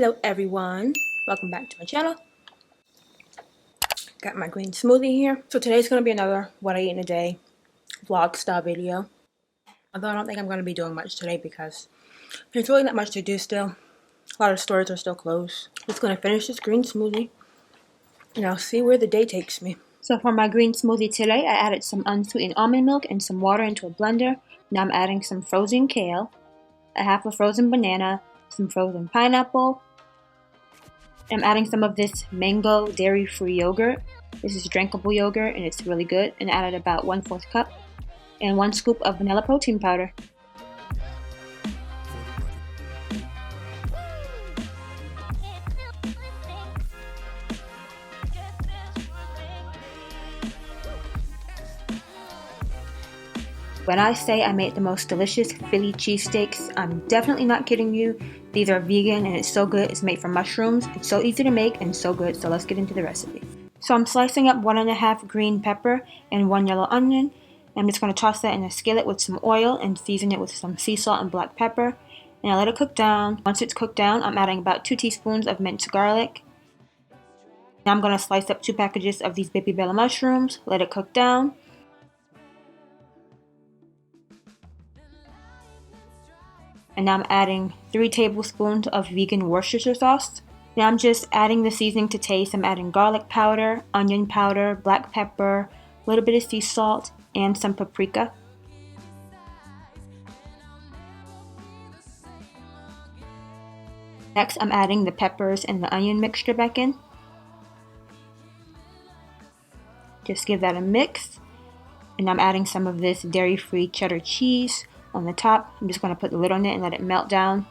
Hello everyone, welcome back to my channel. Got my green smoothie here. So today's going to be another what I eat in a day vlog style video. Although I don't think I'm going to be doing much today because there's really not much to do still. A lot of stores are still closed. Just going to finish this green smoothie and I'll see where the day takes me. So for my green smoothie today, I added some unsweetened almond milk and some water into a blender. Now I'm adding some frozen kale, a half a frozen banana, some frozen pineapple. I'm adding some of this mango dairy-free yogurt. This is drinkable yogurt and it's really good. And I added about 1/4 cup and 1 scoop of vanilla protein powder. When I say I made the most delicious Philly cheesesteaks, I'm definitely not kidding you. These are vegan and it's so good. It's made from mushrooms. It's so easy to make and so good. So let's get into the recipe. So I'm slicing up 1½ green pepper and 1 yellow onion. I'm just going to toss that in a skillet with some oil and season it with some sea salt and black pepper. And I let it cook down. Once it's cooked down, I'm adding about 2 teaspoons of minced garlic. Now I'm going to slice up 2 packages of these baby bella mushrooms. Let it cook down. And now I'm adding 3 tablespoons of vegan Worcestershire sauce. Now I'm just adding the seasoning to taste. I'm adding garlic powder, onion powder, black pepper, a little bit of sea salt, and some paprika. Next I'm adding the peppers and the onion mixture back in. Just give that a mix. And I'm adding some of this dairy-free cheddar cheese on the top. I'm just going to put the lid on it and let it melt down.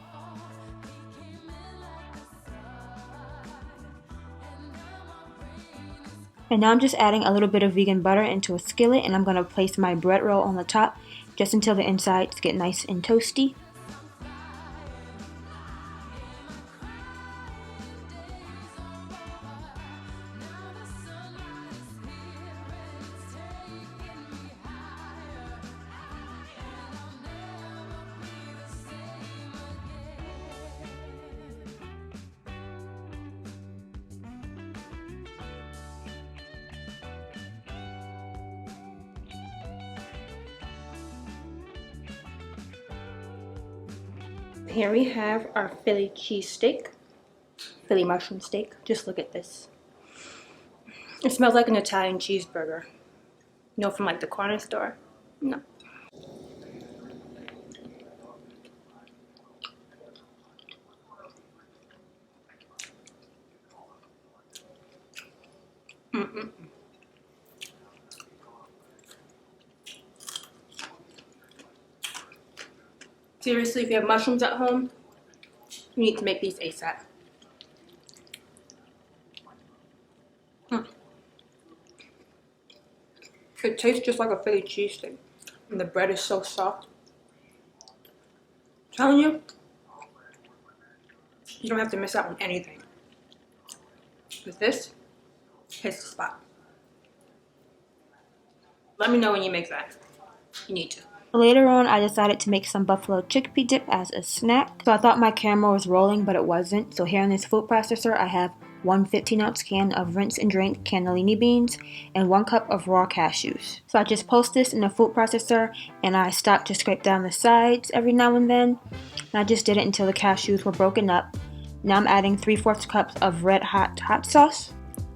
And now I'm just adding a little bit of vegan butter into a skillet and I'm going to place my bread roll on the top just until the insides get nice and toasty. Here we have our Philly cheesesteak, Philly mushroom steak. Just look at this. It smells like an Italian cheeseburger. You know, from like the corner store? No. Seriously, if you have mushrooms at home, you need to make these ASAP. It tastes just like a Philly cheesesteak, and the bread is so soft. I'm telling you, you don't have to miss out on anything. With this, hits the spot. Let me know when you make that. You need to. Later on, I decided to make some buffalo chickpea dip as a snack. So I thought my camera was rolling, but it wasn't. So here in this food processor, I have 1 15-ounce can of rinse and drain cannellini beans and 1 cup of raw cashews. So I just post this in the food processor and I stop to scrape down the sides every now and then. And I just did it until the cashews were broken up. Now I'm adding 3/4 cups of red hot sauce,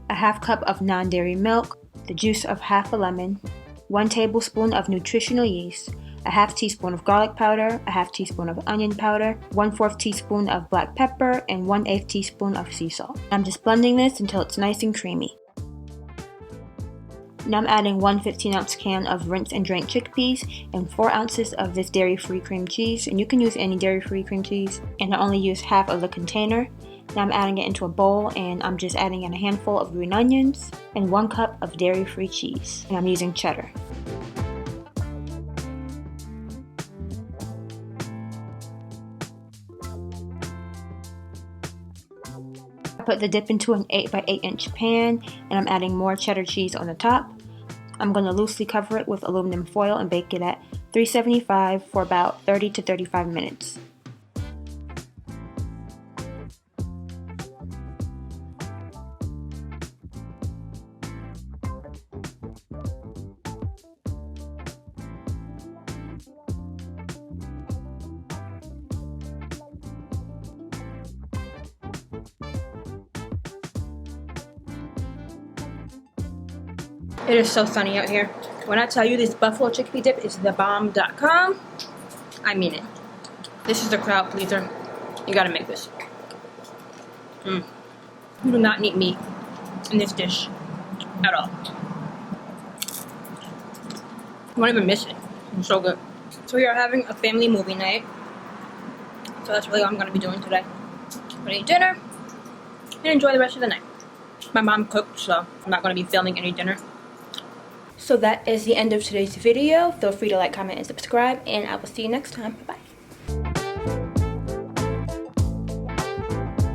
a ½ cup of non-dairy milk, the juice of half a lemon, 1 tablespoon of nutritional yeast, a ½ teaspoon of garlic powder, a ½ teaspoon of onion powder, 1/4 teaspoon of black pepper, and 1/8 teaspoon of sea salt. I'm just blending this until it's nice and creamy. Now I'm adding 1 15-ounce can of rinse and drain chickpeas and 4 ounces of this dairy-free cream cheese. And you can use any dairy-free cream cheese. And I only use half of the container. Now I'm adding it into a bowl and I'm just adding in a handful of green onions and 1 cup of dairy-free cheese. And I'm using cheddar. I put the dip into an 8 by 8 inch pan and I'm adding more cheddar cheese on the top. I'm going to loosely cover it with aluminum foil and bake it at 375 for about 30 to 35 minutes. It is so sunny out here. When I tell you this buffalo chickpea dip is thebomb.com, I mean it. This is the crowd pleaser. You gotta make this. You do not need meat in this dish at all. You won't even miss it. It's so good. So we are having a family movie night. So that's really all I'm gonna be doing today. I'm gonna eat dinner and enjoy the rest of the night. My mom cooked, so I'm not gonna be filming any dinner. So that is the end of today's video. Feel free to like, comment, and subscribe, and I will see you next time. Bye.